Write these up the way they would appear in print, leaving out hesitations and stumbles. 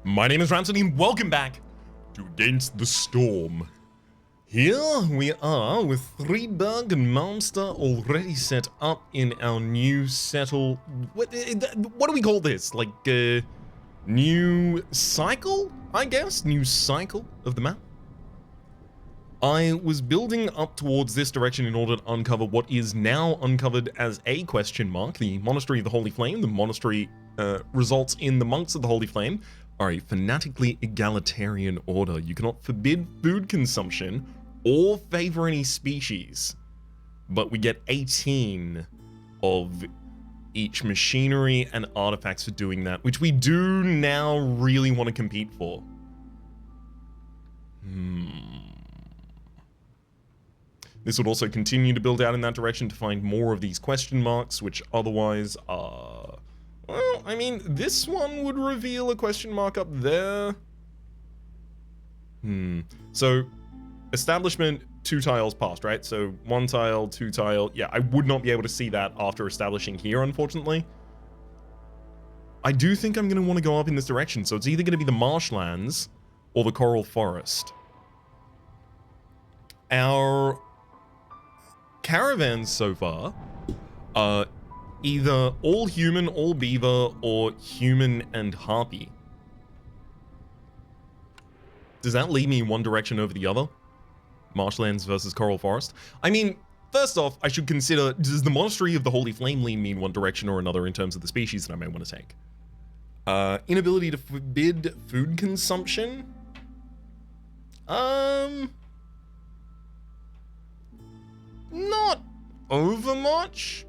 My name is Rhapsody and welcome back to Against the Storm. Here we are with Friedberg and Malmster already set up in our new settle. What do we call this? Like, new cycle, I guess? New cycle of the map? I was building up towards this direction in order to uncover what is now uncovered as a question mark. The Monastery of the Holy Flame. The monastery results in the Monks of the Holy Flame are a fanatically egalitarian order. You cannot forbid food consumption or favor any species, but we get 18 of each machinery and artifacts for doing that, which we do now really want to compete for. This would also continue to build out in that direction to find more of these question marks, which otherwise are... Well, I mean, this one would reveal a question mark up there. So, establishment, 2 tiles past, right? So, 1 tile, 2 tile. Yeah, I would not be able to see that after establishing here, unfortunately. I do think I'm going to want to go up in this direction. So, it's either going to be the marshlands or the coral forest. Our caravans so far are either all human, all beaver, or human and harpy. Does that lead me in one direction over the other? Marshlands versus coral forest? I mean, first off, I should consider, does the Monastery of the Holy Flame lean me in one direction or another in terms of the species that I may want to take? Inability to forbid food consumption? Not overmuch.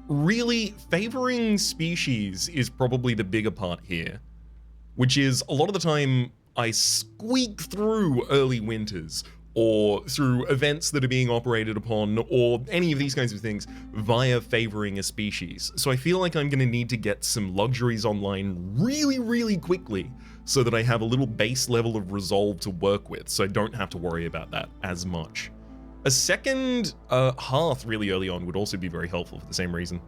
Really, favoring species is probably the bigger part here, which is a lot of the time I squeak through early winters or through events that are being operated upon or any of these kinds of things via favoring a species. So I feel like I'm going to need to get some luxuries online really quickly so that I have a little base level of resolve to work with, so I don't have to worry about that as much. A second hearth really early on would also be very helpful for the same reason.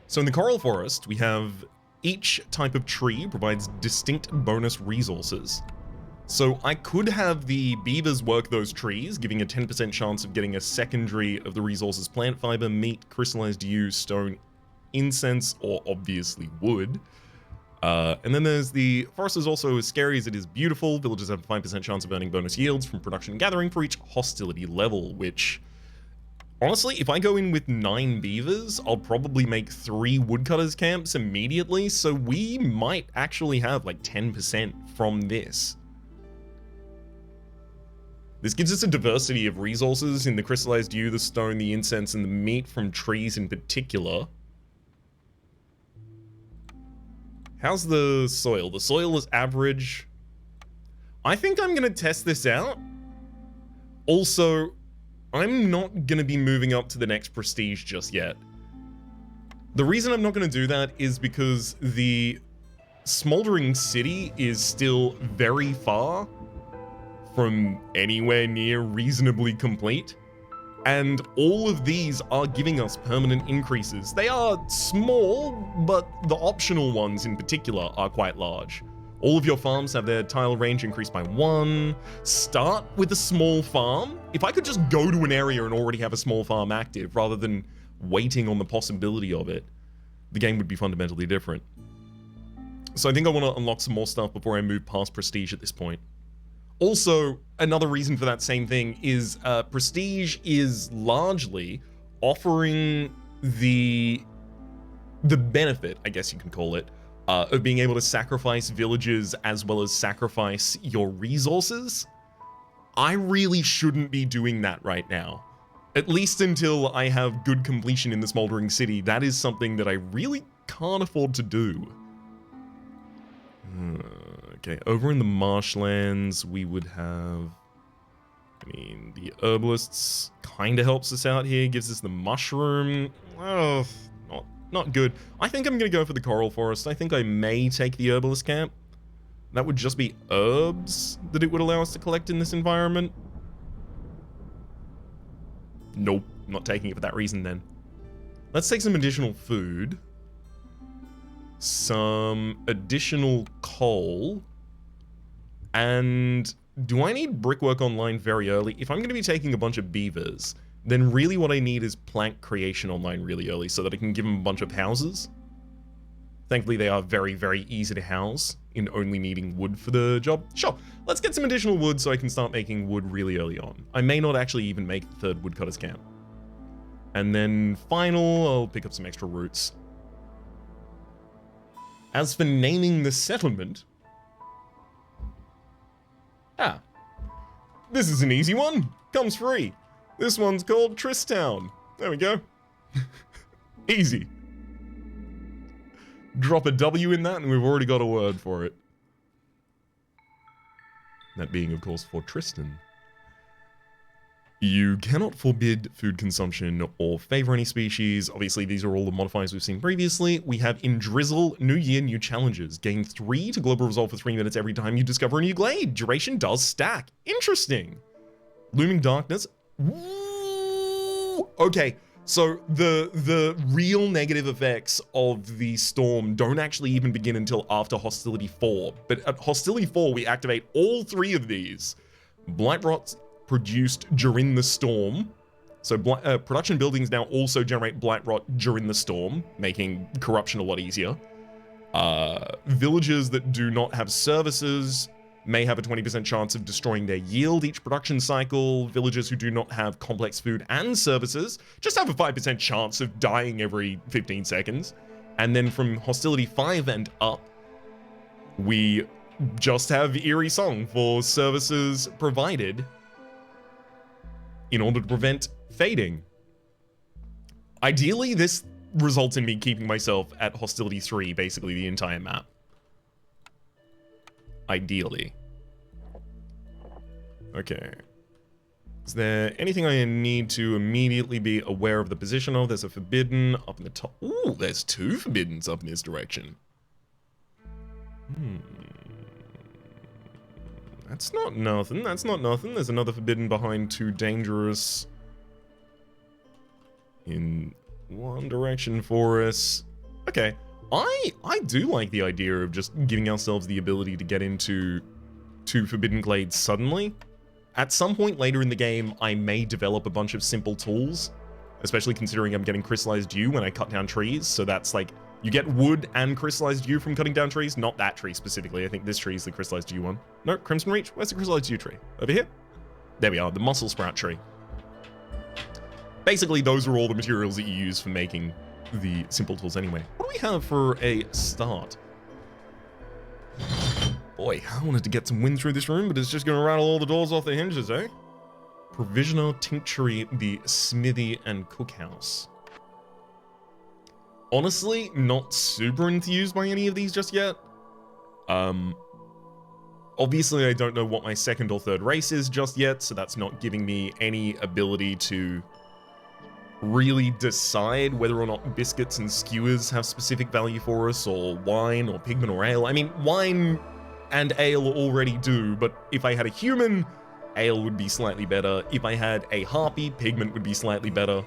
So in the Coral Forest, we have each type of tree provides distinct bonus resources. So I could have the beavers work those trees, giving a 10% chance of getting a secondary of the resources: plant fiber, meat, crystallized yew, stone, incense, or obviously wood. And then there's the forest is also as scary as it is beautiful. Villagers have a 5% chance of earning bonus yields from production and gathering for each hostility level, which, honestly, if I go in with 9 beavers, I'll probably make 3 woodcutters camps immediately, so we might actually have like 10% from this. This gives us a diversity of resources in the crystallized yew, the stone, the incense, and the meat from trees in particular. How's the soil? The soil is average. I think I'm gonna test this out. Also, I'm not gonna be moving up to the next prestige just yet. The reason I'm not gonna do that is because the smoldering city is still very far from anywhere near reasonably complete. And all of these are giving us permanent increases. They are small, but the optional ones in particular are quite large. All of your farms have their tile range increased by 1. Start with a small farm. If I could just go to an area and already have a small farm active, rather than waiting on the possibility of it, the game would be fundamentally different. So I think I want to unlock some more stuff before I move past prestige at this point. Also, another reason for that same thing is prestige is largely offering the benefit, I guess you can call it, of being able to sacrifice villages as well as sacrifice your resources. I really shouldn't be doing that right now. At least until I have good completion in the Smoldering City, that is something that I really can't afford to do. Okay, over in the marshlands, we would have... I mean, the herbalists kind of helps us out here, gives us the mushroom. Oh, not good. I think I'm going to go for the coral forest. I think I may take the herbalist camp. That would just be herbs that it would allow us to collect in this environment. Nope, not taking it for that reason then. Let's take some additional food. some additional coal, and do I need brickwork online very early? If I'm going to be taking a bunch of beavers, then really what I need is plank creation online really early so that I can give them a bunch of houses. Thankfully, they are very, very easy to house in only needing wood for the job. Sure, let's get some additional wood so I can start making wood really early on. I may not actually even make the third woodcutter's camp. And then final, I'll pick up some extra roots. As for naming the settlement... Ah. This is an easy one. Comes free. This one's called Tristown. There we go. Easy. Drop a W in that and we've already got a word for it. That being, of course, for Tristan. You cannot forbid food consumption or favor any species. Obviously, these are all the modifiers we've seen previously. We have in Drizzle, New Year, New Challenges. Gain 3 to Global Resolve for 3 minutes every time you discover a new glade. Duration does stack. Interesting. Looming Darkness. Ooh. Okay, so the real negative effects of the storm don't actually even begin until after Hostility 4. But at Hostility 4, we activate all 3 of these. Blight Rot produced during the storm. So production buildings now also generate blight rot during the storm, making corruption a lot easier. Villages that do not have services may have a 20% chance of destroying their yield each production cycle. Villagers who do not have complex food and services just have a 5% chance of dying every 15 seconds. And then from Hostility 5 and up, we just have Eerie Song for services provided in order to prevent fading. Ideally, this results in me keeping myself at Hostility 3, basically the entire map. Ideally. Okay. Is there anything I need to immediately be aware of the position of? There's a forbidden up in the top. Ooh, there's 2 forbiddens up in this direction. That's not nothing. That's not nothing. There's another forbidden behind 2 dangerous in one direction for us. Okay. I do like the idea of just giving ourselves the ability to get into 2 forbidden glades suddenly. At some point later in the game, I may develop a bunch of simple tools, especially considering I'm getting crystallized dew when I cut down trees. So that's like, you get wood and crystallized dew from cutting down trees. Not that tree specifically. I think this tree is the crystallized dew one. No, Crimson Reach. Where's the crystallized dew tree? Over here? There we are, the mussel sprout tree. Basically, those are all the materials that you use for making the simple tools anyway. What do we have for a start? Boy, I wanted to get some wind through this room, but it's just going to rattle all the doors off their hinges, eh? Provisioner, Tinctury, the Smithy, and Cookhouse. Honestly, not super enthused by any of these just yet. Obviously, I don't know what my 2nd or 3rd race is just yet, so that's not giving me any ability to really decide whether or not biscuits and skewers have specific value for us, or wine, or pigment, or ale. I mean, wine and ale already do, but if I had a human, ale would be slightly better. If I had a harpy, pigment would be slightly better.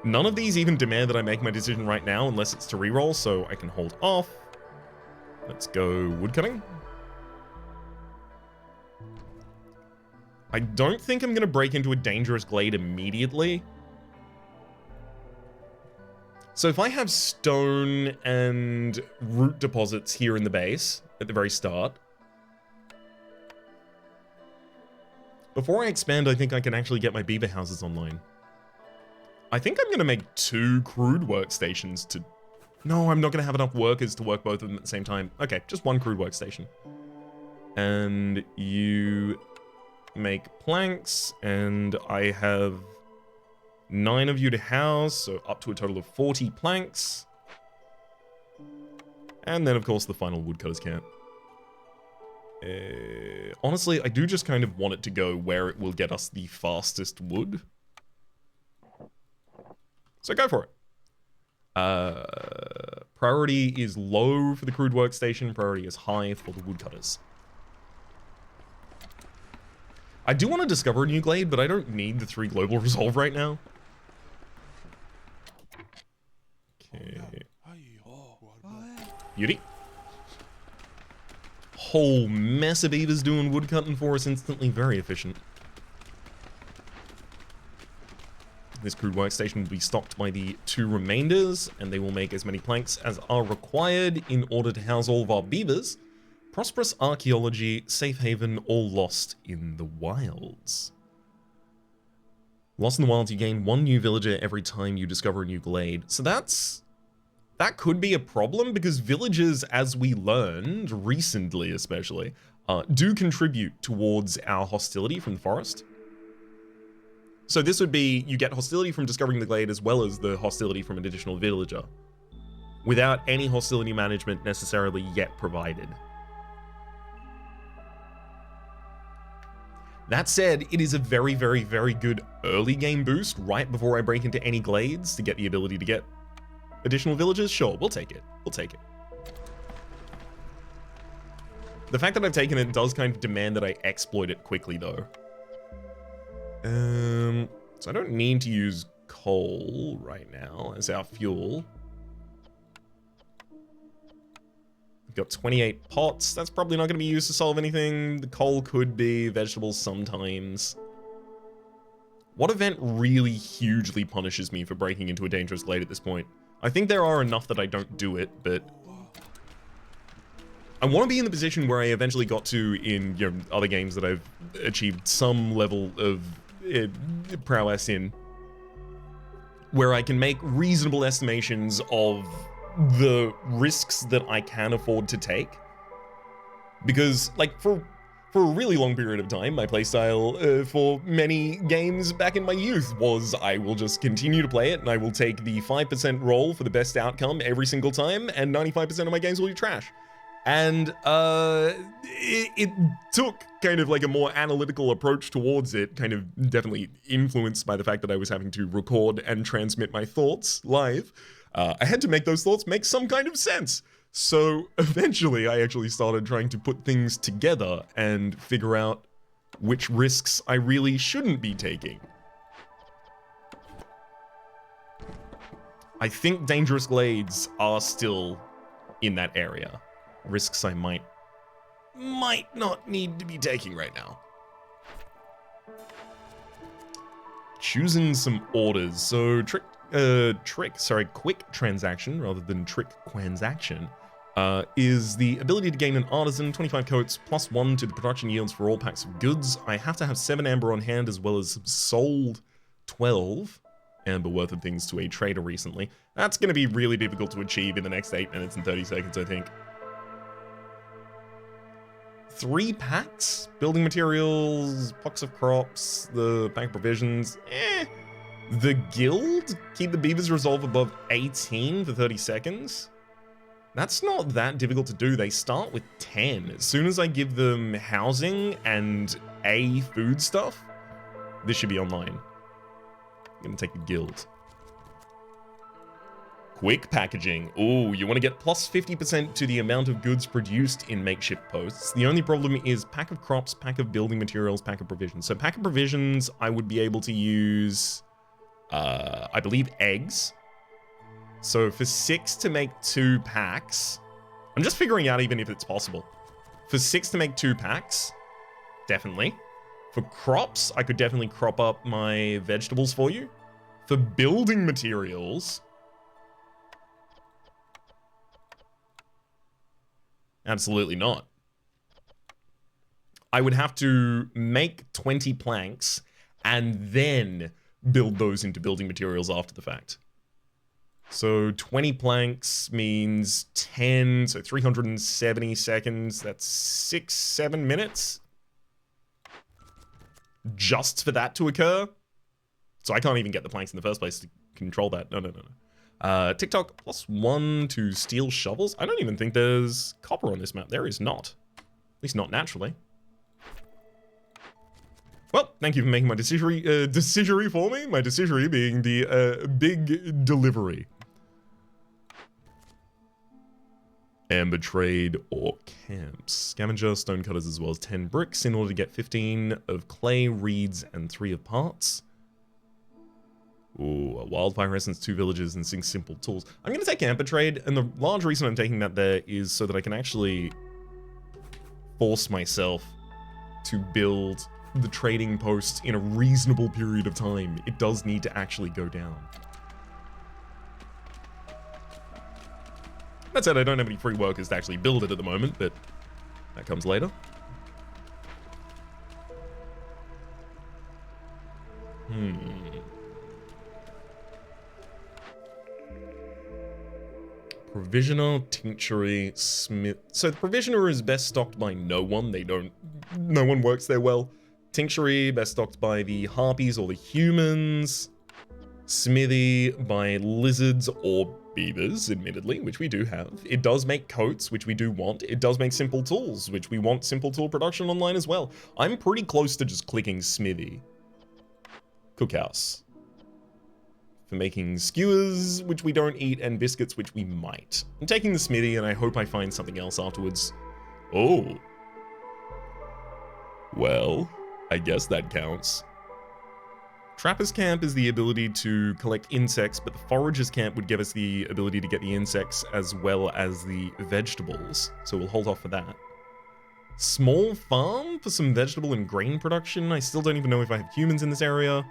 None of these even demand that I make my decision right now unless it's to reroll, so I can hold off. Let's go woodcutting. I don't think I'm going to break into a dangerous glade immediately. So if I have stone and root deposits here in the base at the very start, before I expand, I think I can actually get my beaver houses online. I think I'm going to make 2 crude workstations to... No, I'm not going to have enough workers to work both of them at the same time. Okay, just 1 crude workstation. And you make planks, and I have 9 of you to house, so up to a total of 40 planks. And then, of course, the final woodcutter's camp. Honestly, I do just kind of want it to go where it will get us the fastest wood. So go for it. Priority is low for the crude workstation. Priority is high for the woodcutters. I do want to discover a new glade, but I don't need the 3 global resolve right now. Okay. Beauty. Whole mess of beavers doing woodcutting for us instantly. Very efficient. This crude workstation will be stocked by the 2 remainders, and they will make as many planks as are required in order to house all of our beavers. Prosperous archaeology, safe haven, all lost in the wilds. Lost in the wilds, you gain 1 new villager every time you discover a new glade. So that could be a problem, because villagers, as we learned recently especially, do contribute towards our hostility from the forest. So this would be, you get hostility from discovering the glade as well as the hostility from an additional villager, without any hostility management necessarily yet provided. That said, it is a very, very, very good early game boost right before I break into any glades to get the ability to get additional villagers. Sure, we'll take it. We'll take it. The fact that I've taken it does kind of demand that I exploit it quickly, though. So I don't need to use coal right now as our fuel. We've got 28 pots. That's probably not going to be used to solve anything. The coal could be, vegetables sometimes. What event really hugely punishes me for breaking into a dangerous glade at this point? I think there are enough that I don't do it, but I want to be in the position where I eventually got to in other games that I've achieved some level of prowess in, where I can make reasonable estimations of the risks that I can afford to take. Because, like, for a really long period of time, my playstyle for many games back in my youth was I will just continue to play it, and I will take the 5% roll for the best outcome every single time, and 95% of my games will be trash. And it took kind of like a more analytical approach towards it, kind of definitely influenced by the fact that I was having to record and transmit my thoughts live. I had to make those thoughts make some kind of sense. So eventually I actually started trying to put things together and figure out which risks I really shouldn't be taking. I think dangerous glades are still in that area. Risks I might not need to be taking right now. Choosing some orders. So quick transaction rather than trick quansaction is the ability to gain an artisan, 25 coats, +1 to the production yields for all packs of goods. I have to have 7 amber on hand as well as sold 12 amber worth of things to a trader recently. That's going to be really difficult to achieve in the next 8 minutes and 30 seconds, I think. 3 packs? Building materials, pox of crops, the pack of provisions, The guild? Keep the beavers resolve above 18 for 30 seconds? That's not that difficult to do. They start with 10. As soon as I give them housing and food stuff, this should be online. I'm gonna take the guild. Quick packaging. Ooh, you want to get plus 50% to the amount of goods produced in makeshift posts. The only problem is pack of crops, pack of building materials, pack of provisions. So pack of provisions, I would be able to use, I believe, eggs. So for 6 to make 2 packs, I'm just figuring out even if it's possible. For 6 to make 2 packs, definitely. For crops, I could definitely crop up my vegetables for you. For building materials, absolutely not. I would have to make 20 planks and then build those into building materials after the fact. So 20 planks means 10, so 370 seconds. That's 6-7 minutes just for that to occur. So I can't even get the planks in the first place to control that. No. TikTok +1 to steel shovels. I don't even think there's copper on this map. There is not. At least not naturally. Well, thank you for making my decisory for me. My decisory being the big delivery. Amber trade or camps. Scavenger, stonecutters, as well as 10 bricks in order to get 15 of clay, reeds, and 3 of parts. Ooh, a wildfire essence, 2 villages, and 6 simple tools. I'm going to take camper trade, and the large reason I'm taking that there is so that I can actually force myself to build the trading post in a reasonable period of time. It does need to actually go down. That said, I don't have any free workers to actually build it at the moment, but that comes later. Provisioner, Tinctury, Smith. So the Provisioner is best stocked by no one. No one works there well. Tinctury, best stocked by the Harpies or the humans. Smithy by lizards or beavers, admittedly, which we do have. It does make coats, which we do want. It does make simple tools, which we want simple tool production online as well. I'm pretty close to just clicking Smithy. Cookhouse. For making skewers, which we don't eat, and biscuits, which we might. I'm taking the smithy, and I hope I find something else afterwards. Oh. Well, I guess that counts. Trapper's Camp is the ability to collect insects, but the Forager's Camp would give us the ability to get the insects as well as the vegetables, so we'll hold off for that. Small farm for some vegetable and grain production. I still don't even know if I have humans in this area.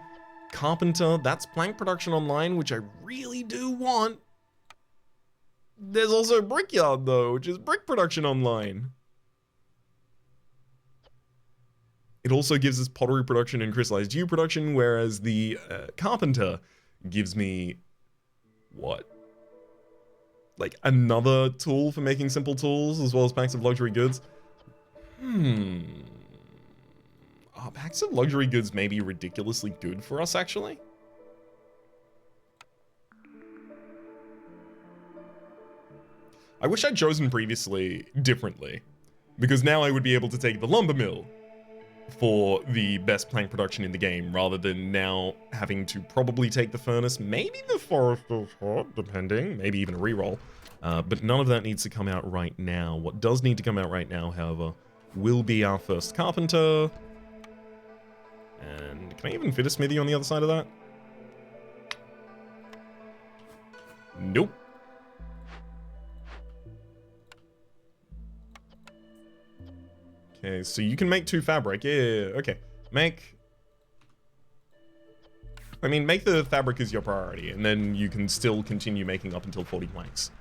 Carpenter, that's plank production online, which I really do want. There's also Brickyard, though, which is brick production online. It also gives us pottery production and crystallized dew production, whereas the Carpenter gives me... what? Like, another tool for making simple tools, as well as packs of luxury goods? Packs of luxury goods may be ridiculously good for us, actually. I wish I'd chosen previously differently, because now I would be able to take the lumber mill for the best plank production in the game, rather than now having to probably take the furnace, maybe the forest of heart, depending, maybe even a reroll. But none of that needs to come out right now. What does need to come out right now, however, will be our first carpenter. And can I even fit a smithy on the other side of that? Nope. Okay, so you can make 2 fabric. Yeah, okay. Make the fabric as your priority, and then you can still continue making up until 40 planks.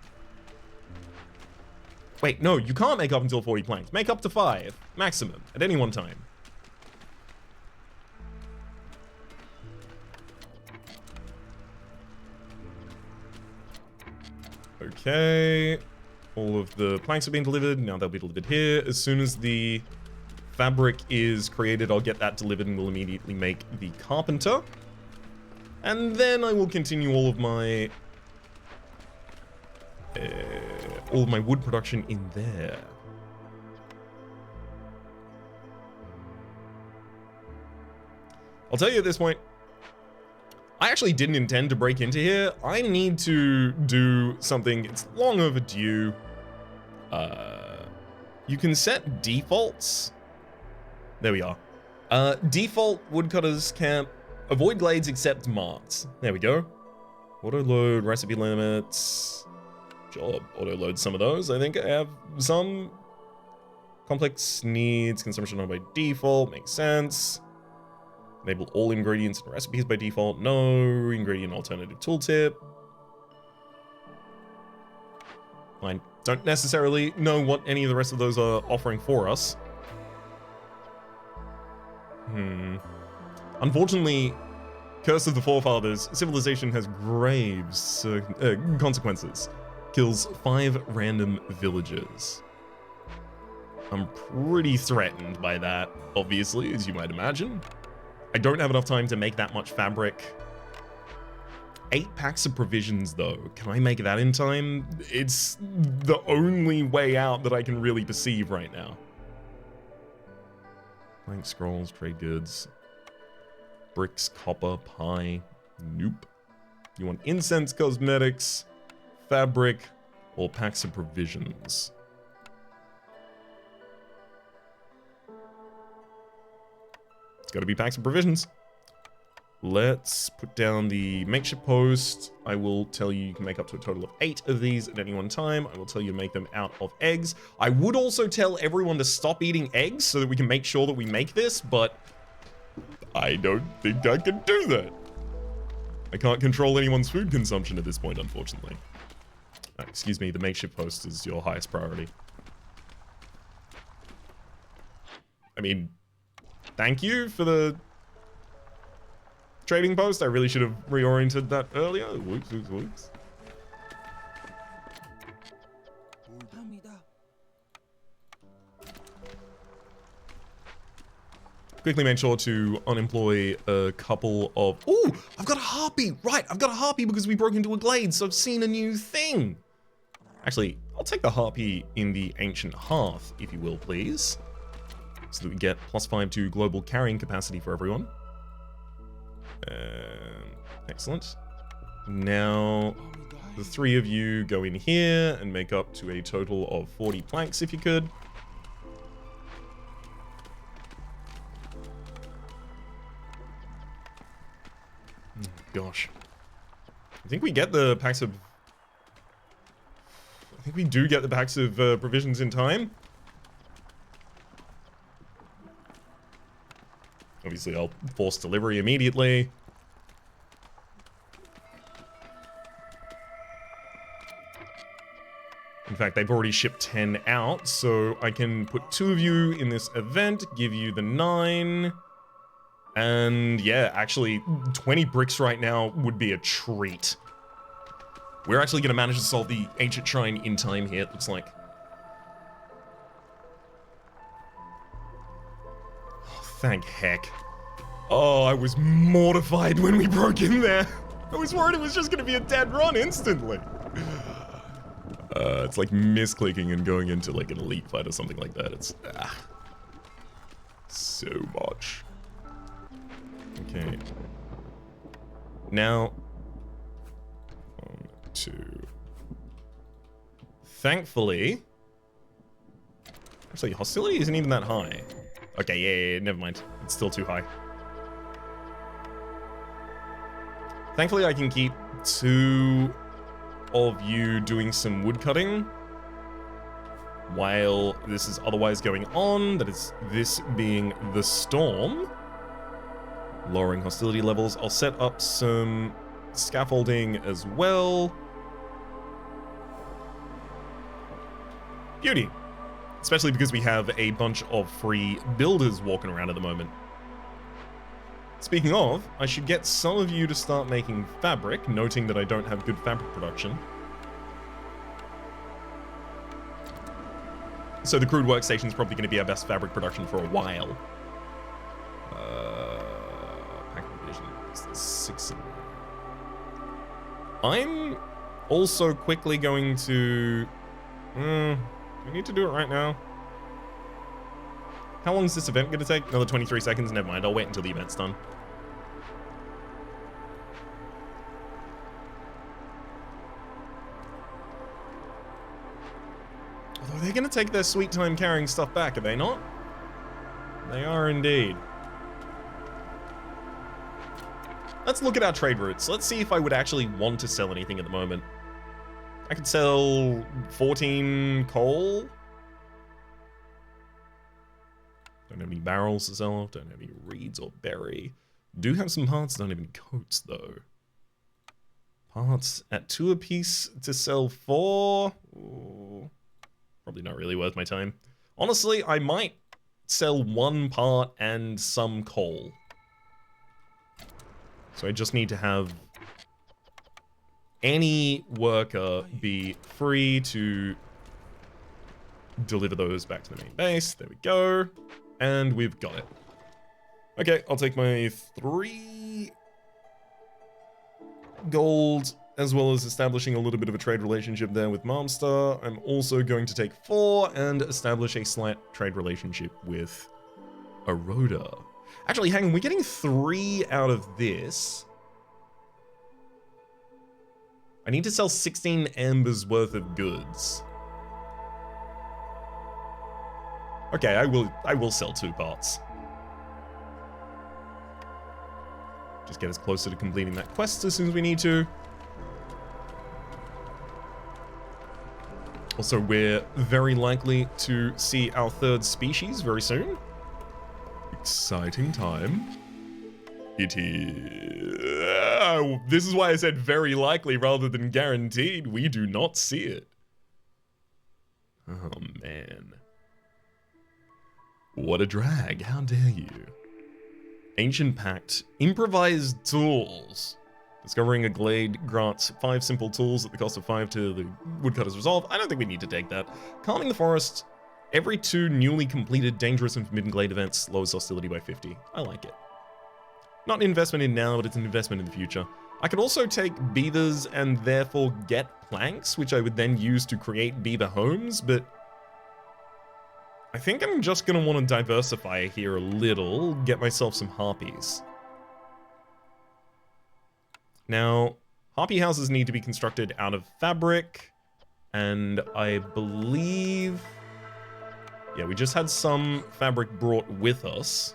Wait, no, you can't make up until 40 planks. Make up to 5, maximum, at any one time. Okay, all of the planks have been delivered. Now they'll be delivered here. As soon as the fabric is created, I'll get that delivered and we'll immediately make the carpenter. And then I will continue all of my wood production in there. I'll tell you at this point, I actually didn't intend to break into here. I need to do something. It's long overdue. You can set defaults. There we are. Default woodcutters camp. Avoid glades except marked. There we go. Auto load recipe limits. Sure, auto load some of those. I think I have some. Complex needs consumption on by default. Makes sense. Enable all ingredients and recipes by default. No ingredient alternative tooltip. I don't necessarily know what any of the rest of those are offering for us. Unfortunately, Curse of the Forefathers, civilization has grave consequences. Kills 5 random villagers. I'm pretty threatened by that, obviously, as you might imagine. I don't have enough time to make that much fabric. 8 packs of provisions, though. Can I make that in time? It's the only way out that I can really perceive right now. Blank scrolls, trade goods. Bricks, copper, pie. Nope. You want incense, cosmetics, fabric, or packs of provisions. It's gotta be packs of provisions. let's put down the makeshift post. I will tell you can make up to a total of 8 of these at any one time. I will tell you to make them out of eggs. I would also tell everyone to stop eating eggs so that we can make sure that we make this, but I don't think I can do that. I can't control anyone's food consumption at this point, unfortunately. Excuse me, the makeshift post is your highest priority. I mean, thank you for the trading post. I really should have reoriented that earlier. Whoops, whoops, whoops. Quickly make sure to unemploy a couple of... Ooh, I've got a harpy. Right, I've got a harpy because we broke into a glade, so I've seen a new thing. Actually, I'll take the harpy in the ancient hearth, if you will, please. So that we get +5 to global carrying capacity for everyone. Excellent. Now, the 3 of you go in here and make up to a total of 40 planks, if you could. Gosh. I think we get the packs of... I think we do get the packs of provisions in time. Obviously, I'll force delivery immediately. In fact, they've already shipped 10 out, so I can put 2 of you in this event, give you the 9. And yeah, actually, 20 bricks right now would be a treat. We're actually going to manage to solve the ancient shrine in time here, it looks like. Thank heck. Oh, I was mortified when we broke in there. I was worried it was just gonna be a dead run instantly. It's like misclicking and going into like an elite fight or something like that. It's so much. Okay. Now, 1, 2. Thankfully, actually, hostility isn't even that high. Okay, yeah, never mind. It's still too high. Thankfully, I can keep 2 of you doing some wood cutting while this is otherwise going on. That is this being the storm. Lowering hostility levels. I'll set up some scaffolding as well. Beauty. Especially because we have a bunch of free builders walking around at the moment. Speaking of, I should get some of you to start making fabric, noting that I don't have good fabric production. So the crude workstation is probably going to be our best fabric production for a while. Pack provision is 6. I'm also quickly going to... do we need to do it right now? How long is this event going to take? Another 23 seconds? Never mind, I'll wait until the event's done. Although they're going to take their sweet time carrying stuff back, are they not? They are indeed. Let's look at our trade routes. Let's see if I would actually want to sell anything at the moment. I could sell 14 coal. Don't have any barrels to sell. Don't have any reeds or berry. Do have some parts, don't have any coats though. Parts at 2 apiece to sell 4. Ooh, probably not really worth my time. Honestly, I might sell 1 part and some coal. So I just need to have any worker be free to deliver those back to the main base. There we go. And we've got it. Okay, I'll take my 3 gold, as well as establishing a little bit of a trade relationship there with Malmstar. I'm also going to take 4 and establish a slight trade relationship with Aroda. Actually, hang on, we're getting 3 out of this. I need to sell 16 ambers worth of goods. Okay, I will sell 2 parts. Just get us closer to completing that quest as soon as we need to. Also, we're very likely to see our third species very soon. Exciting time. It is... this is why I said very likely rather than guaranteed. We do not see it. Oh, man. What a drag. How dare you. Ancient Pact. Improvised tools. Discovering a glade grants 5 simple tools at the cost of 5 to the woodcutter's resolve. I don't think we need to take that. Calming the forest. Every 2 newly completed dangerous and forbidden glade events lowers hostility by 50. I like it. Not an investment in now, but it's an investment in the future. I could also take beavers and therefore get planks, which I would then use to create beaver homes, but I think I'm just going to want to diversify here a little, get myself some harpies. Now, harpy houses need to be constructed out of fabric, and I believe... yeah, we just had some fabric brought with us.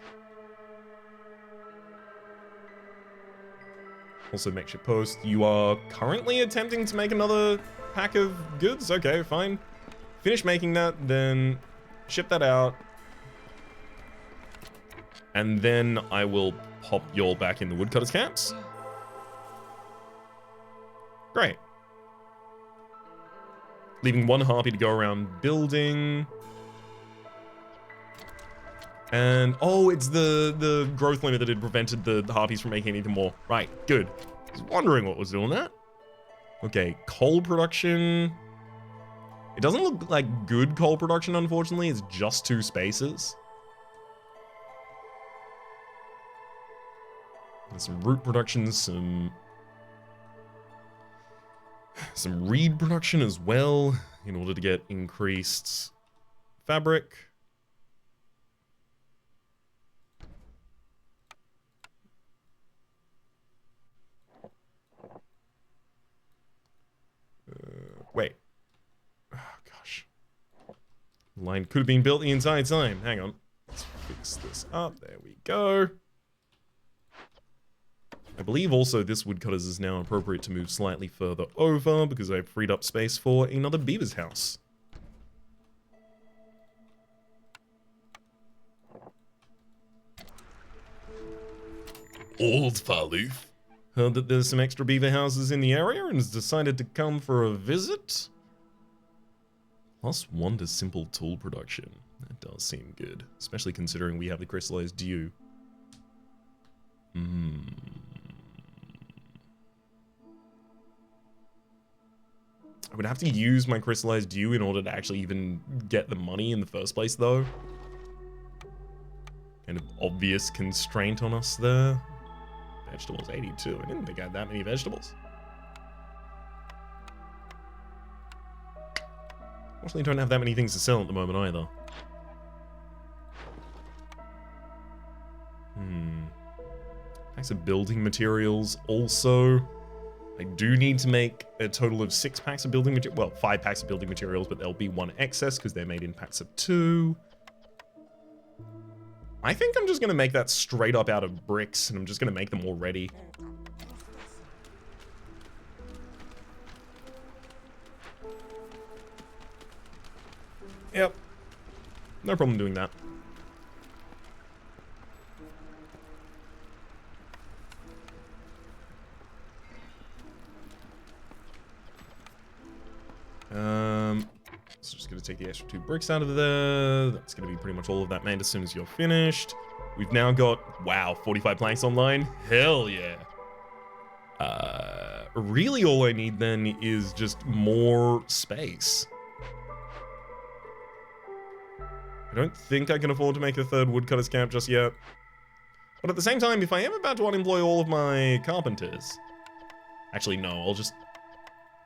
Also, makeshift post. You are currently attempting to make another pack of goods? Okay, fine. Finish making that, then ship that out. And then I will pop you all back in the woodcutters camps. Great. Leaving 1 harpy to go around building. And, oh, it's the growth limit that had prevented the harpies from making anything more. Right, good. I was wondering what was doing that. Okay, coal production. It doesn't look like good coal production, unfortunately. It's just 2 spaces. And some root production, some reed production as well, in order to get increased fabric. Wait. Oh, gosh. The line could have been built the entire time. Hang on. Let's fix this up. There we go. I believe also this woodcutters is now appropriate to move slightly further over because I've freed up space for another beaver's house. Old Faloof heard that there's some extra beaver houses in the area and has decided to come for a visit. +1 to simple tool production. That does seem good, especially considering we have the crystallized dew. I would have to use my crystallized dew in order to actually even get the money in the first place, though. Kind of obvious constraint on us there. Vegetables, 82. I didn't think I had that many vegetables. Fortunately, don't have that many things to sell at the moment either. Packs of building materials also. I do need to make a total of 6 packs of building materials. Well, 5 packs of building materials, but there'll be 1 excess because they're made in packs of 2. I think I'm just going to make that straight up out of bricks, and I'm just going to make them already. Yep. No problem doing that. So just going to take the extra 2 bricks out of there. That's going to be pretty much all of that made as soon as you're finished. We've now got, wow, 45 planks online. Hell yeah. Really all I need then is just more space. I don't think I can afford to make a 3rd woodcutter's camp just yet. But at the same time, if I am about to unemploy all of my carpenters... Actually, no,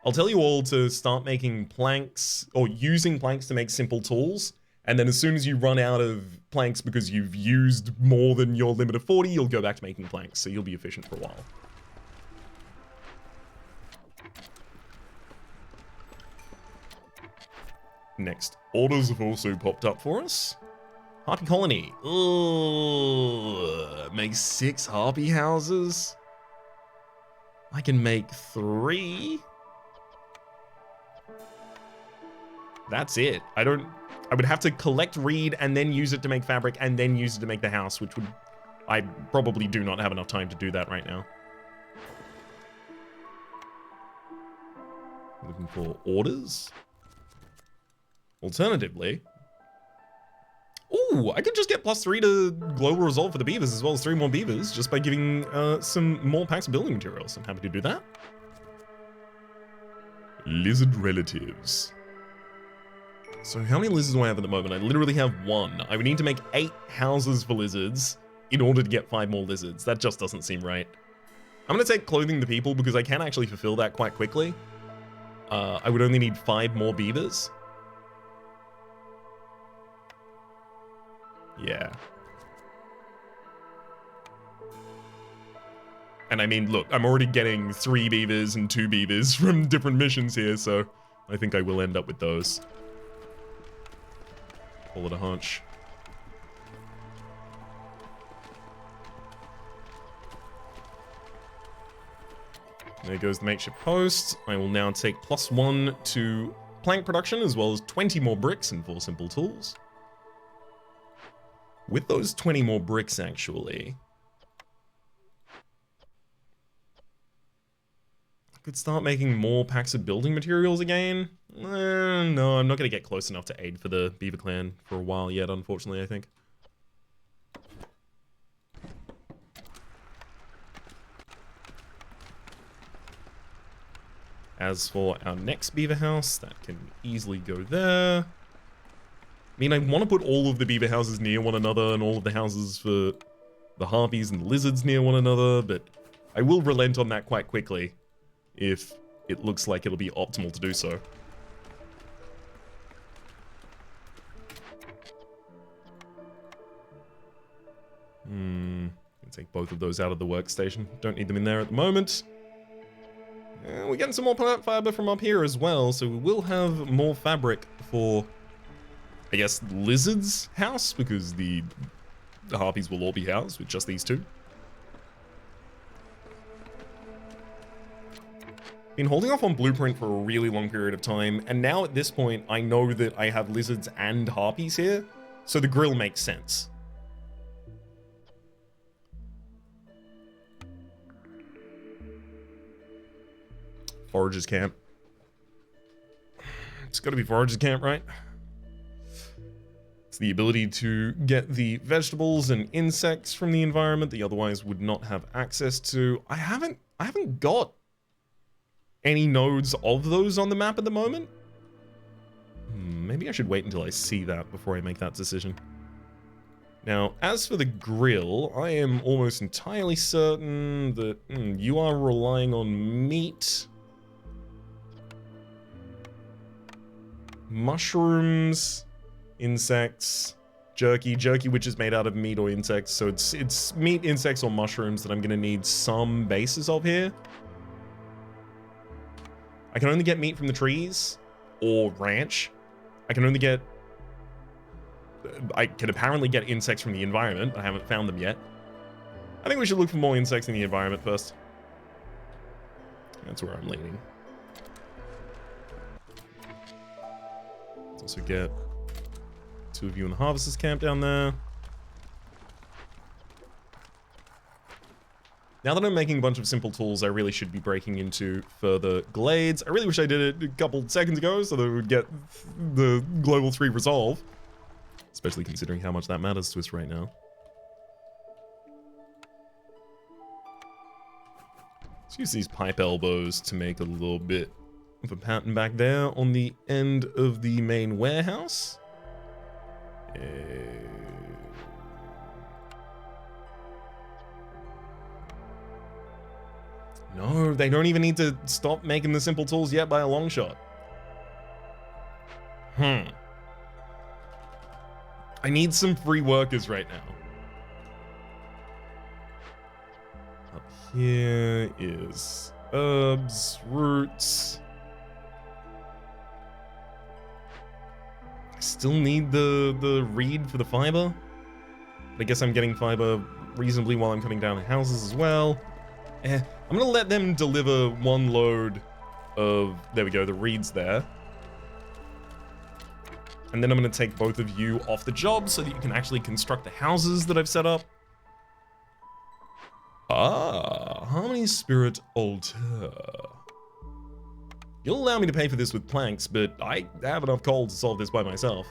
I'll tell you all to start making planks, or using planks to make simple tools, and then as soon as you run out of planks because you've used more than your limit of 40, you'll go back to making planks, so you'll be efficient for a while. Next, orders have also popped up for us. Harpy colony. Ugh. Make 6 harpy houses. I can make 3. That's it. I would have to collect reed and then use it to make fabric and then use it to make the house, which would, I probably do not have enough time to do that right now. Looking for orders. Alternatively, ooh, I could just get +3 to global resolve for the beavers as well as 3 more beavers just by giving some more packs of building materials. I'm happy to do that. Lizard relatives. So how many lizards do I have at the moment? I literally have 1. I would need to make 8 houses for lizards in order to get 5 more lizards. That just doesn't seem right. I'm gonna take clothing the people because I can actually fulfill that quite quickly. I would only need 5 more beavers. Yeah. And I mean, look, I'm already getting 3 beavers and 2 beavers from different missions here, so I think I will end up with those. Call it a hunch. There goes the makeshift post. I will now take +1 to plank production as well as 20 more bricks and 4 simple tools. With those 20 more bricks, actually, I could start making more packs of building materials again. No, I'm not going to get close enough to aid for the Beaver Clan for a while yet, unfortunately, I think. As for our next beaver house, that can easily go there. I mean, I want to put all of the beaver houses near one another and all of the houses for the harpies and the lizards near one another, but I will relent on that quite quickly if it looks like it'll be optimal to do so. Take both of those out of the workstation. Don't need them in there at the moment. We're getting some more plant fiber from up here as well, so we will have more fabric for, I guess, lizards' house, because the harpies will all be housed with just these 2. Been holding off on blueprint for a really long period of time, and now at this point I know that I have lizards and harpies here, so the grill makes sense. Foragers camp. It's gotta be foragers camp, right? It's the ability to get the vegetables and insects from the environment that you otherwise would not have access to. I haven't got any nodes of those on the map at the moment. Maybe I should wait until I see that before I make that decision. Now, as for the grill, I am almost entirely certain that you are relying on meat, mushrooms, insects, jerky, which is made out of meat or insects, so it's meat, insects, or mushrooms that I'm gonna need some bases of here. I can only get meat from the trees or ranch. I can apparently get insects from the environment, but I haven't found them yet. I think we should look for more insects in the environment first. That's where I'm leaning. Let's also get 2 of you in the harvesters camp down there. Now that I'm making a bunch of simple tools, I really should be breaking into further glades. I really wish I did it a couple seconds ago so that we would get the global 3 resolve. Especially considering how much that matters to us right now. Let's use these pipe elbows to make a little bit of a pattern back there on the end of the main warehouse. No, they don't even need to stop making the simple tools yet by a long shot. I need some free workers right now. Up here is herbs, roots. I Still need the reed for the fiber. I guess I'm getting fiber reasonably while I'm cutting down houses as well. I'm gonna let them deliver one load of, there we go, the reeds there. And then I'm gonna take both of you off the job so that you can actually construct the houses that I've set up. Ah, Harmony Spirit Altar. You'll allow me to pay for this with planks, but I have enough coal to solve this by myself.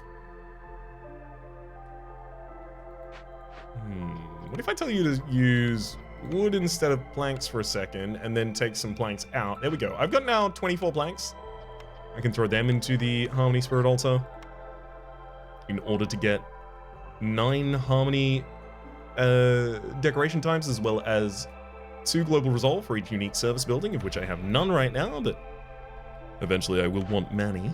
What if I tell you to use wood instead of planks for a second, and then take some planks out? There we go. I've got now 24 planks. I can throw them into the Harmony Spirit Altar in order to get 9 Harmony decoration types, as well as 2 Global Resolve for each unique service building, of which I have none right now, but eventually I will want many.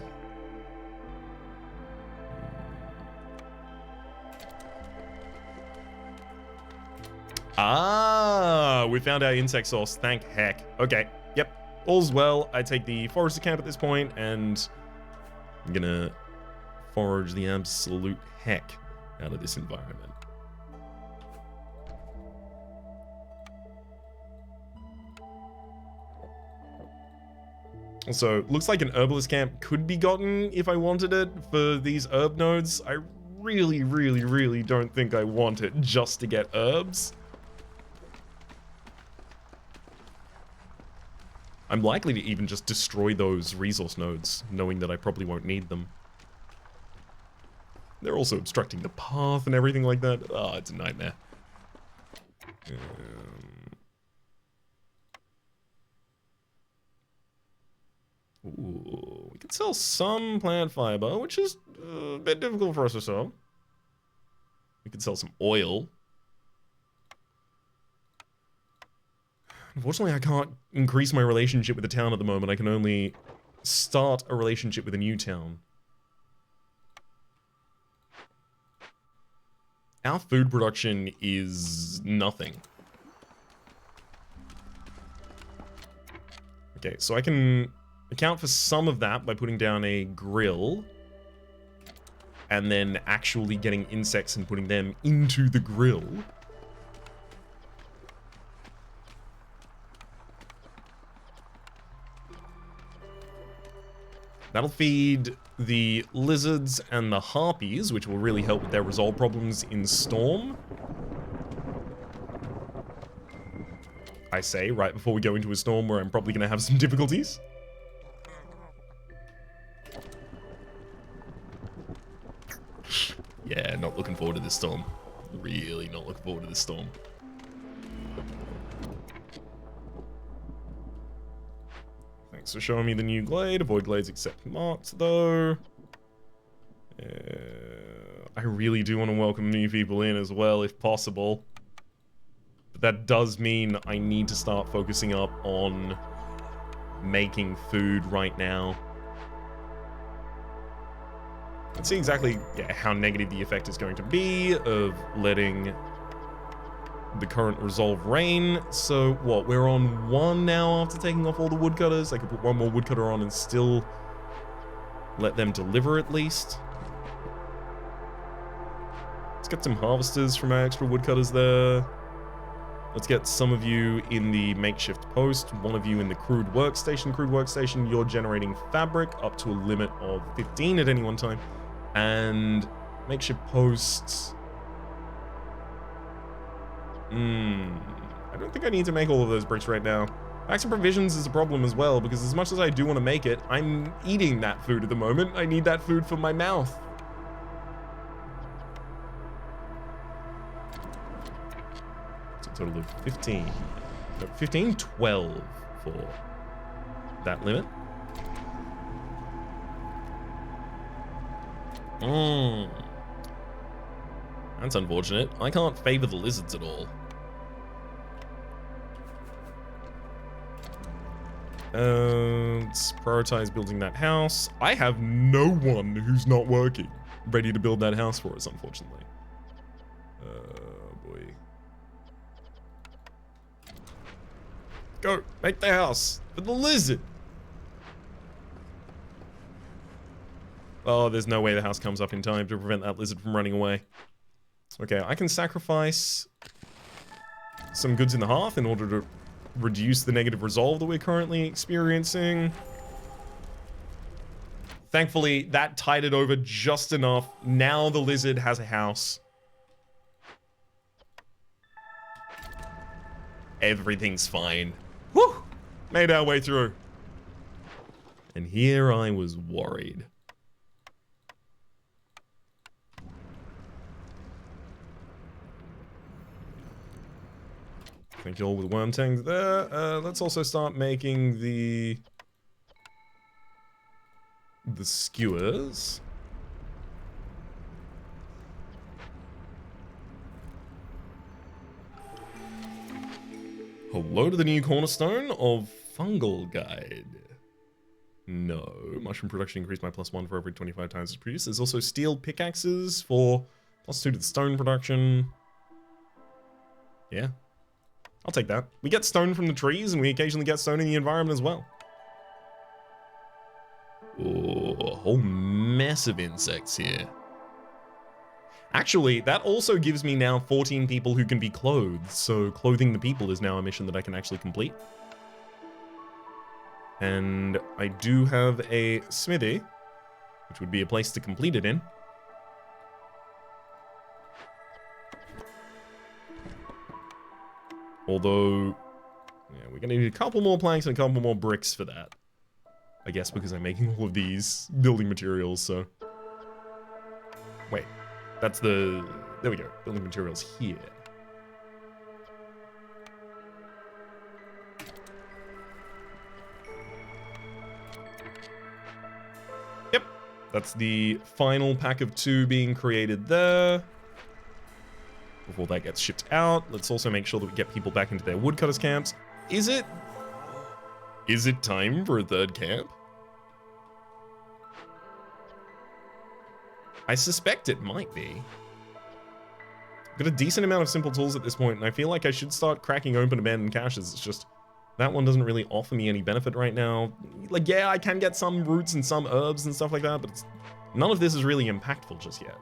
Ah, we found our insect source. Thank heck. Okay, yep. All's well. I take the forester camp at this point, and I'm gonna forage the absolute heck out of this environment. Also, looks like an herbalist camp could be gotten if I wanted it for these herb nodes. I really, really, really don't think I want it just to get herbs. I'm likely to even just destroy those resource nodes, knowing that I probably won't need them. They're also obstructing the path and everything like that. Oh, it's a nightmare. Ooh, we can sell some plant fiber, which is a bit difficult for us to sell. We can sell some oil. Unfortunately, I can't increase my relationship with the town at the moment. I can only start a relationship with a new town. Our food production is nothing. Okay, so I can account for some of that by putting down a grill and then actually getting insects and putting them into the grill. That'll feed the lizards and the harpies, which will really help with their resolve problems in Storm. I say, right before we go into a storm where I'm probably going to have some difficulties. Yeah, not looking forward to this storm. Really not looking forward to this storm. Thanks for showing me the new glade. Avoid glades except marked, though. I really do want to welcome new people in as well, if possible. But that does mean I need to start focusing up on making food right now. Let's see exactly how negative the effect is going to be of letting the current resolve reign. So what, we're on 1 now after taking off all the woodcutters. I could put 1 more woodcutter on and still let them deliver at least. Let's get some harvesters from our extra woodcutters there. Let's get some of you in the makeshift post, 1 of you in the crude workstation. Crude workstation, you're generating fabric up to a limit of 15 at any one time. And makeshift posts. I don't think I need to make all of those bricks right now. Packs of provisions is a problem as well, because as much as I do want to make it, I'm eating that food at the moment. I need that food for my mouth. It's a total of 15. No, 15? 12 for that limit. That's unfortunate. I can't favor the lizards at all. Let's prioritize building that house. I have no one who's not working ready to build that house for us, unfortunately. Boy. Go, make the house for the lizard. Oh, there's no way the house comes up in time to prevent that lizard from running away. Okay, I can sacrifice some goods in the hearth in order to reduce the negative resolve that we're currently experiencing. Thankfully, that tied it over just enough. Now the lizard has a house. Everything's fine. Whew! Made our way through. And here I was worried. Thank you all with worm tangs there. Let's also start making the skewers. Hello to the new cornerstone of Fungal Guide. No. Mushroom production increased by +1 for every 25 times it's produced. There's also steel pickaxes for +2 to the stone production. Yeah. I'll take that. We get stone from the trees, and we occasionally get stone in the environment as well. Oh, a whole mess of insects here. Actually, that also gives me now 14 people who can be clothed, so clothing the people is now a mission that I can actually complete. And I do have a smithy, which would be a place to complete it in. Although, yeah, we're gonna need a couple more planks and a couple more bricks for that. I guess because I'm making all of these building materials, so. Wait, that's the, there we go, building materials here. Yep, that's the final pack of 2 being created there. Before that gets shipped out, let's also make sure that we get people back into their woodcutters camps. Is it time for a 3rd camp? I suspect it might be. I've got a decent amount of simple tools at this point, and I feel like I should start cracking open abandoned caches. It's just, that one doesn't really offer me any benefit right now. Like, yeah, I can get some roots and some herbs and stuff like that, but none of this is really impactful just yet.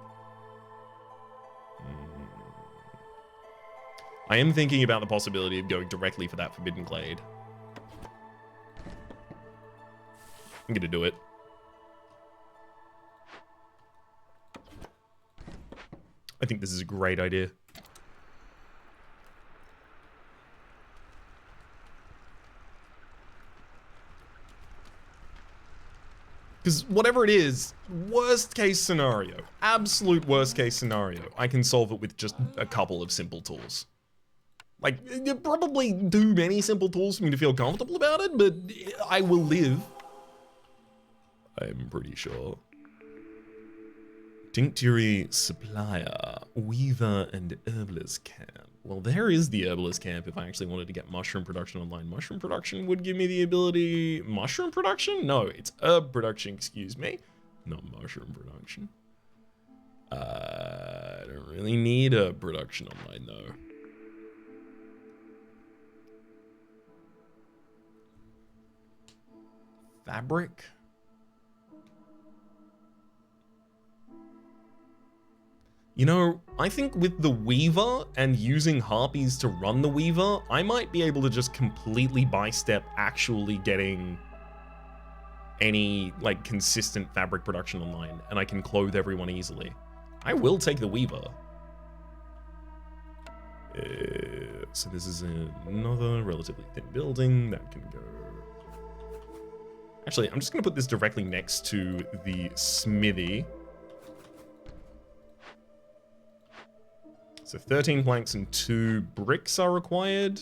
I am thinking about the possibility of going directly for that Forbidden Glade. I'm gonna do it. I think this is a great idea. Because whatever it is, worst case scenario, absolute worst case scenario, I can solve it with just a couple of simple tools. Like, probably too many simple tools for me to feel comfortable about it, but I will live. I'm pretty sure. Tinctury Supplier, Weaver, and Herbalist Camp. Well, there is the Herbalist Camp if I actually wanted to get mushroom production online. Mushroom production would give me the ability... Mushroom production? No, it's herb production, excuse me. Not mushroom production. I don't really need herb production online, though. Fabric? You know, I think with the Weaver and using Harpies to run the Weaver, I might be able to just completely bystep actually getting any, like, consistent fabric production online, and I can clothe everyone easily. I will take the Weaver. So this is another relatively thin building that can go... Actually, I'm just going to put this directly next to the smithy. So 13 planks and 2 bricks are required.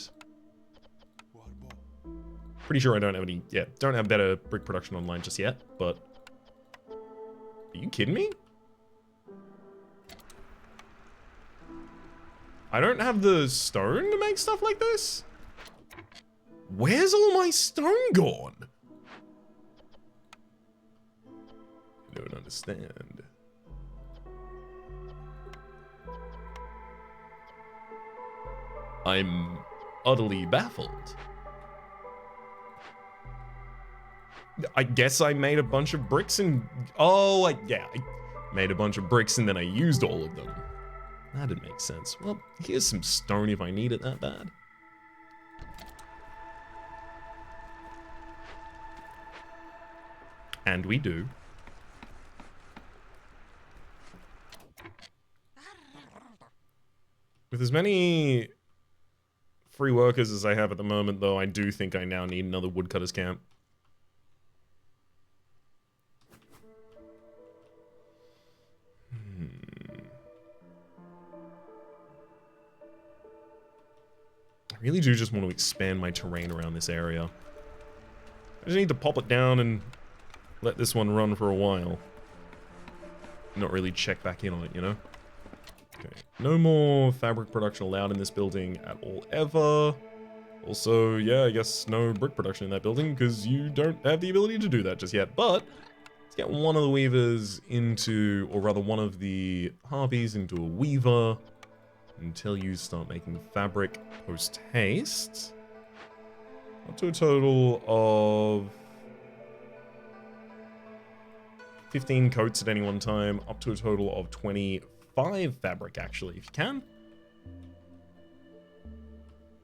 Pretty sure I don't have any, yeah, don't have better brick production online just yet, but... Are you kidding me? I don't have the stone to make stuff like this? Where's all my stone gone? I don't understand. I'm utterly baffled. I guess I made a bunch of bricks and... Oh, yeah. I made a bunch of bricks and then I used all of them. That'd make sense. Well, here's some stone if I need it that bad. And we do. With as many free workers as I have at the moment, though, I do think I now need another woodcutter's camp. I really do just want to expand my terrain around this area. I just need to pop it down and let this one run for a while. Not really check back in on it, you know? Okay. No more fabric production allowed in this building at all ever. Also, yeah, I guess no brick production in that building because you don't have the ability to do that just yet. But let's get one of the weavers into, or rather one of the harpies into a weaver until you start making fabric post haste. Up to a total of 15 coats at any one time, up to a total of 25 fabric, actually, if you can.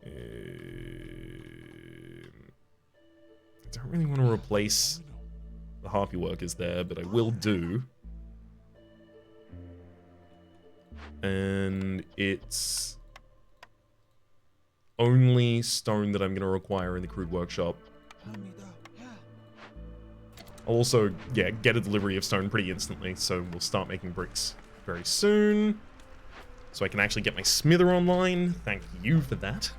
I don't really want to replace the harpy workers there, but I will do. And it's only stone that I'm going to require in the crude workshop. I'll also, yeah, get a delivery of stone pretty instantly, so we'll start making bricks very soon. So I can actually get my smither online. Thank you for that.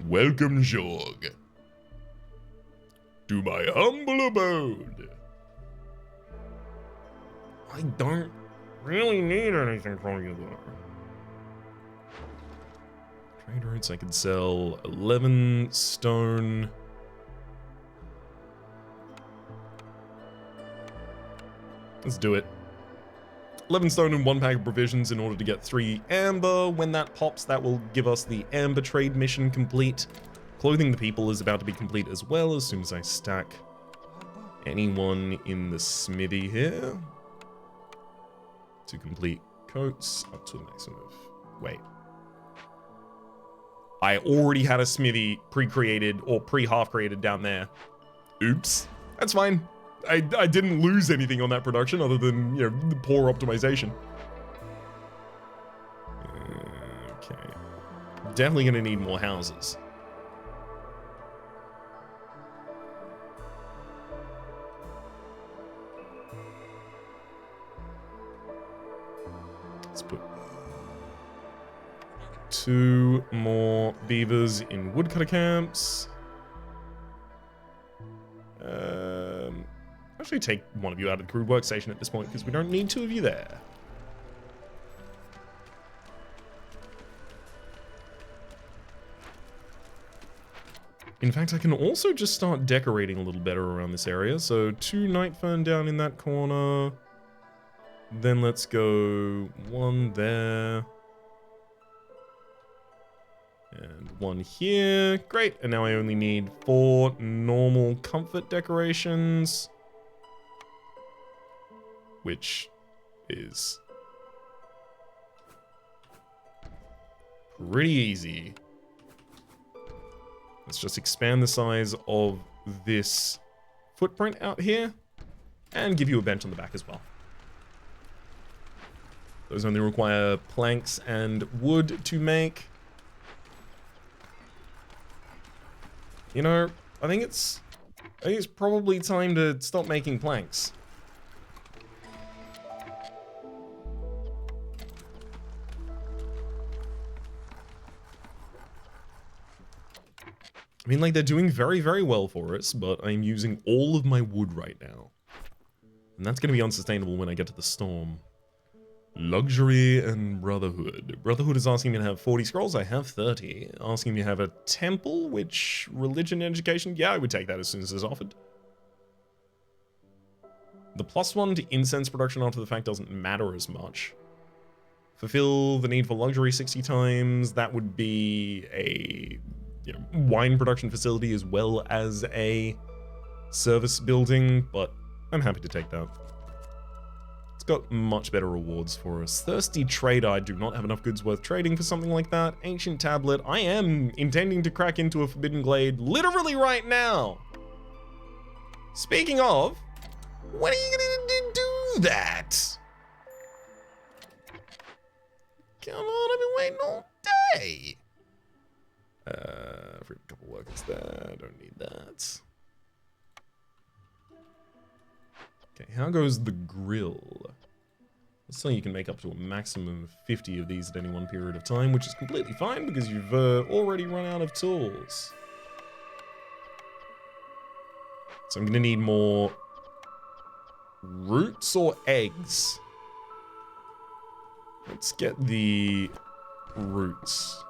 Welcome, Jorg, to my humble abode. I don't really need anything from you, though. Trade routes, I could sell 11 stone. Let's do it. 11 stone and 1 pack of provisions in order to get 3 amber. When that pops, that will give us the amber trade mission complete. Clothing the people is about to be complete as well as soon as I stack anyone in the smithy here. To complete coats up to a maximum of... Wait. I already had a smithy pre-created or pre-half created down there. Oops. That's fine. I didn't lose anything on that production other than, you know, the poor optimization. Okay. Definitely gonna need more houses. Let's put 2 more beavers in woodcutter camps. Actually take one of you out of the crude workstation at this point because we don't need 2 of you there. In fact, I can also just start decorating a little better around this area. So 2 night fern down in that corner. Then let's go 1 there. And 1 here. Great. And now I only need 4 normal comfort decorations. Which is pretty easy. Let's just expand the size of this footprint out here and give you a bench on the back as well. Those only require planks and wood to make. You know, I think it's probably time to stop making planks. I mean, like, they're doing very, very well for us, but I'm using all of my wood right now. And that's going to be unsustainable when I get to the storm. Luxury and Brotherhood. Brotherhood is asking me to have 40 scrolls. I have 30. Asking me to have a temple, which religion and education, yeah, I would take that as soon as it's offered. The +1 to incense production after the fact doesn't matter as much. Fulfill the need for luxury 60 times. That would be a wine production facility as well as a service building, but I'm happy to take that. It's got much better rewards for us. Thirsty trader, I do not have enough goods worth trading for something like that. Ancient tablet, I am intending to crack into a forbidden glade literally right now. Speaking of, when are you gonna do that? Come on, I've been waiting all day. For a couple workers there, I don't need that. Okay, how goes the grill? Let's say you can make up to a maximum of 50 of these at any one period of time, which is completely fine because you've already run out of tools. So I'm gonna need more roots or eggs. Let's get the roots.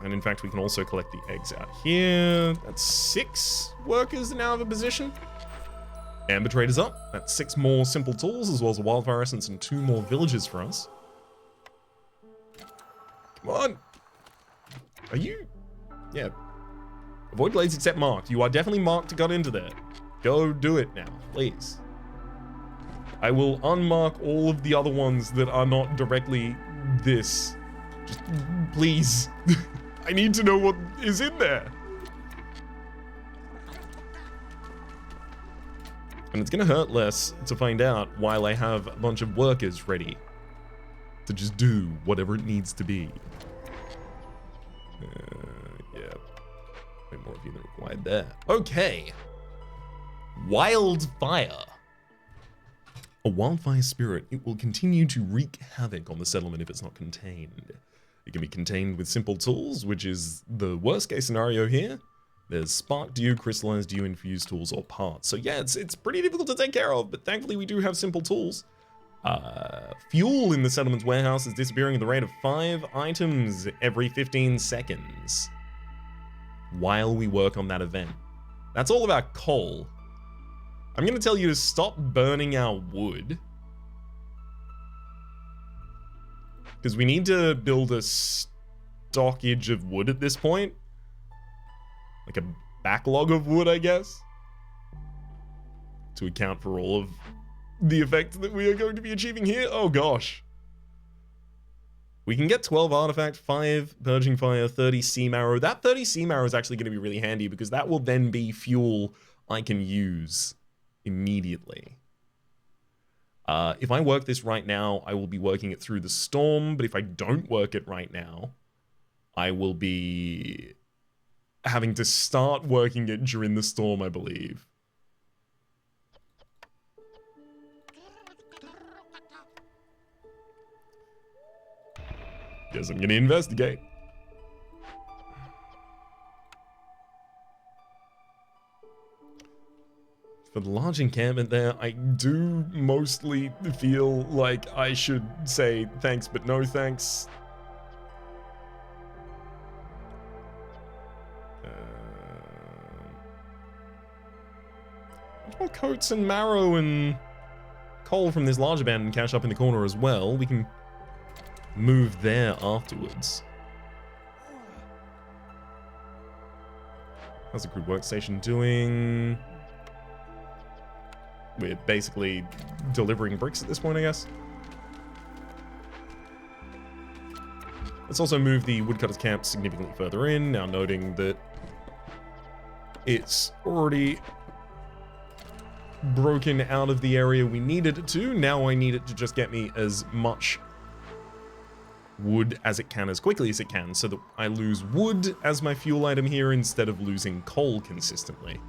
And in fact, we can also collect the eggs out here. That's 6 workers now have a position. Amber Trade is up. That's 6 more simple tools, as well as a wildfire essence and 2 more villages for us. Come on. Are you? Yeah. Avoid glades except marked. You are definitely marked to get into there. Go do it now, please. I will unmark all of the other ones that are not directly this. Just please. I need to know what is in there. And it's gonna hurt less to find out while I have a bunch of workers ready to just do whatever it needs to be. Yeah. Way more of you than required there. Okay. Wildfire. A wildfire spirit, it will continue to wreak havoc on the settlement if it's not contained. It can be contained with simple tools, which is the worst case scenario here. There's spark dew, crystallized dew, infused tools, or parts. So yeah, it's pretty difficult to take care of, but thankfully we do have simple tools. Fuel in the settlement's warehouse is disappearing at the rate of 5 items every 15 seconds while we work on that event. That's all about coal. I'm gonna tell you to stop burning our wood, because we need to build a stockage of wood at this point. Like a backlog of wood, I guess, to account for all of the effects that we are going to be achieving here. Oh gosh. We can get 12 artifact, 5 purging fire, 30 sea marrow. That 30 sea marrow is actually going to be really handy because that will then be fuel I can use immediately. If I work this right now, I will be working it through the storm, but if I don't work it right now, I will be having to start working it during the storm, I believe. Guess I'm gonna investigate. For the large encampment there, I do mostly feel like I should say thanks, but no thanks. More coats and marrow and coal from this large abandoned cache up in the corner as well. We can move there afterwards. How's the crude workstation doing? We're basically delivering bricks at this point, I guess. Let's also move the woodcutter's camp significantly further in, now noting that it's already broken out of the area we needed it to. Now I need it to just get me as much wood as it can, as quickly as it can, so that I lose wood as my fuel item here instead of losing coal consistently.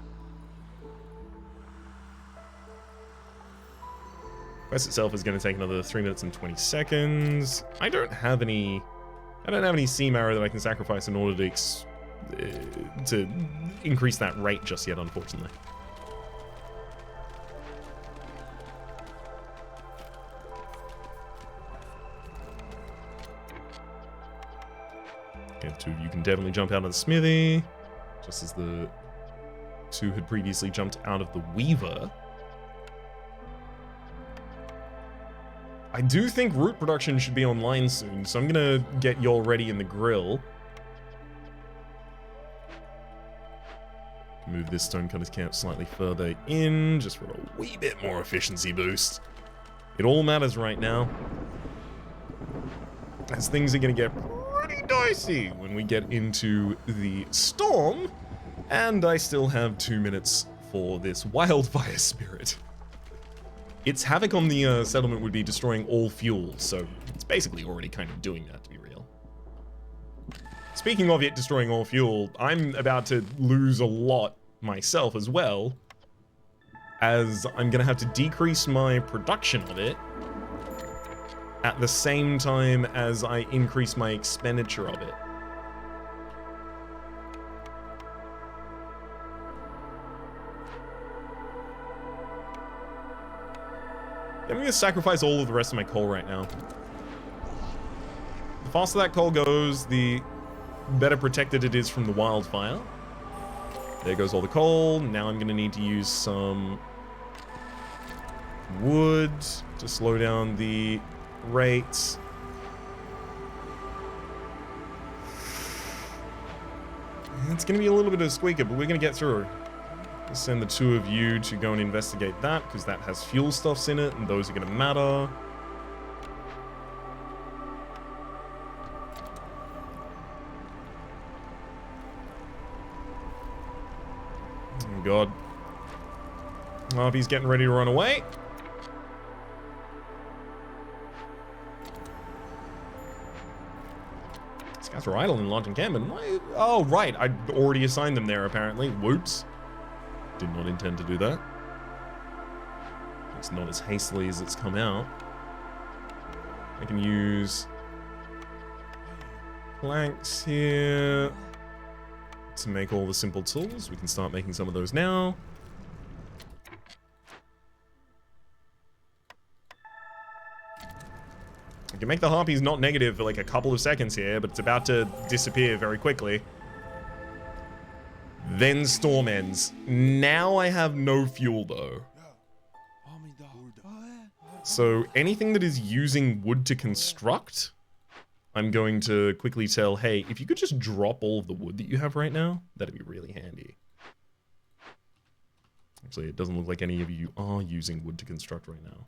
Quest itself is going to take another 3 minutes and 20 seconds. I don't have any sea marrow that I can sacrifice in order to increase that rate just yet, unfortunately. Okay, the 2 of you can definitely jump out of the smithy, just as the 2 had previously jumped out of the weaver. I do think root production should be online soon, so I'm gonna get y'all ready in the grill. Move this Stonecutter's camp slightly further in, just for a wee bit more efficiency boost. It all matters right now, as things are gonna get pretty dicey when we get into the storm, and I still have 2 minutes for this wildfire spirit. Its havoc on the settlement would be destroying all fuel, so it's basically already kind of doing that, to be real. Speaking of it destroying all fuel, I'm about to lose a lot myself as well, as I'm gonna have to decrease my production of it at the same time as I increase my expenditure of it. I'm gonna sacrifice all of the rest of my coal right now. The faster that coal goes, the better protected it is from the wildfire. There goes all the coal. Now I'm gonna need to use some wood to slow down the rates. It's gonna be a little bit of a squeaker, but we're gonna get through. I'll send the 2 of you to go and investigate that, because that has fuel stuffs in it, and those are gonna matter. Oh god. Harvey's getting ready to run away. Scouts are idle in large encampment. Oh, right. I already assigned them there, apparently. Whoops. Did not intend to do that. It's not as hastily as it's come out. I can use planks here to make all the simple tools. We can start making some of those now. I can make the harpies not negative for like a couple of seconds here, but it's about to disappear very quickly. Then storm ends. Now I have no fuel though. So anything that is using wood to construct, I'm going to quickly tell, hey, if you could just drop all of the wood that you have right now, that'd be really handy. Actually, it doesn't look like any of you are using wood to construct right now.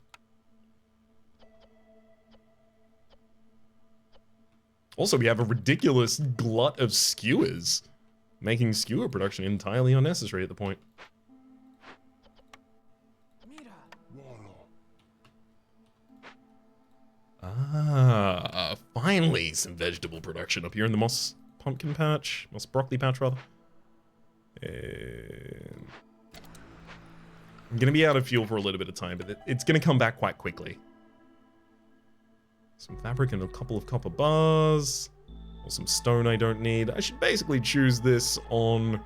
Also, we have a ridiculous glut of skewers, making skewer production entirely unnecessary at the point. Ah, finally some vegetable production up here in the moss pumpkin patch, moss broccoli patch rather. And I'm gonna be out of fuel for a little bit of time, but it's gonna come back quite quickly. Some fabric and a couple of copper bars, or some stone I don't need. I should basically choose this on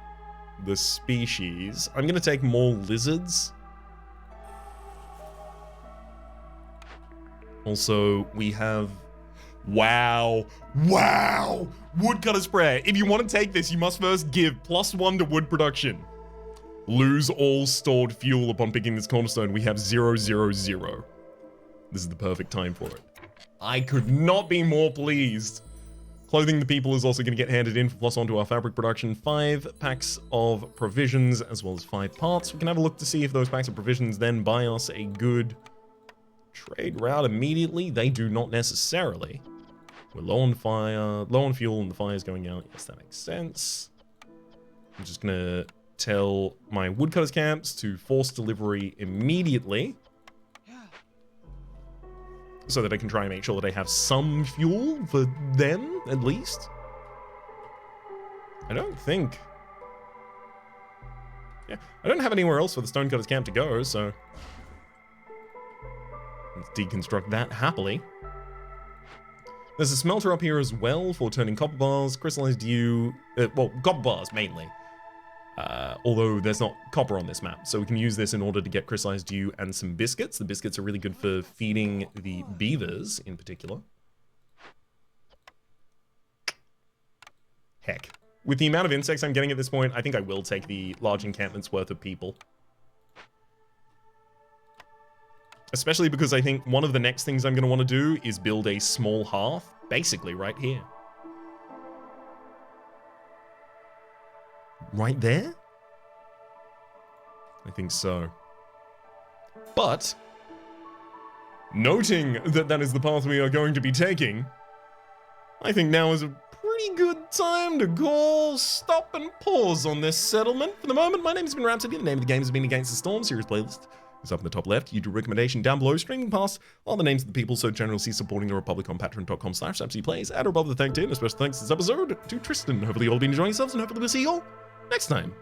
the species. I'm gonna take more lizards. Also, we have... Wow. Woodcutter spray. If you want to take this, you must first give +1 to wood production. Lose all stored fuel upon picking this cornerstone. We have 0, 0, 0. This is the perfect time for it. I could not be more pleased. Clothing the people is also going to get handed in for +1 to our fabric production. 5 packs of provisions, as well as 5 parts. We can have a look to see if those packs of provisions then buy us a good trade route immediately. They do not necessarily. We're low on fire, low on fuel, and the fire's going out. Yes, that makes sense. I'm just gonna tell my woodcutters camps to force delivery immediately, so that I can try and make sure that I have some fuel for them, at least. I don't think... Yeah, I don't have anywhere else for the stonecutters camp to go, so... Let's deconstruct that happily. There's a smelter up here as well for turning copper bars, crystallized dew... well, copper bars, mainly. Although there's not copper on this map, so we can use this in order to get crystallized dew and some biscuits. The biscuits are really good for feeding the beavers, in particular. Heck. With the amount of insects I'm getting at this point, I think I will take the large encampment's worth of people. Especially because I think one of the next things I'm going to want to do is build a small hearth, basically right here. Right there? I think so. But, noting that that is the path we are going to be taking, I think now is a pretty good time to call stop and pause on this settlement. For the moment, my name has been Rhapsody. The name of the game has been Against the Storm. Series playlist is up in the top left. YouTube recommendation down below. Streaming past all the names of the people so generously supporting the Republic on patreon.com/RhapsodyPlays at above the 13. A special thanks this episode to Tristan. Hopefully you all have been enjoying yourselves, and hopefully we'll see you all next time.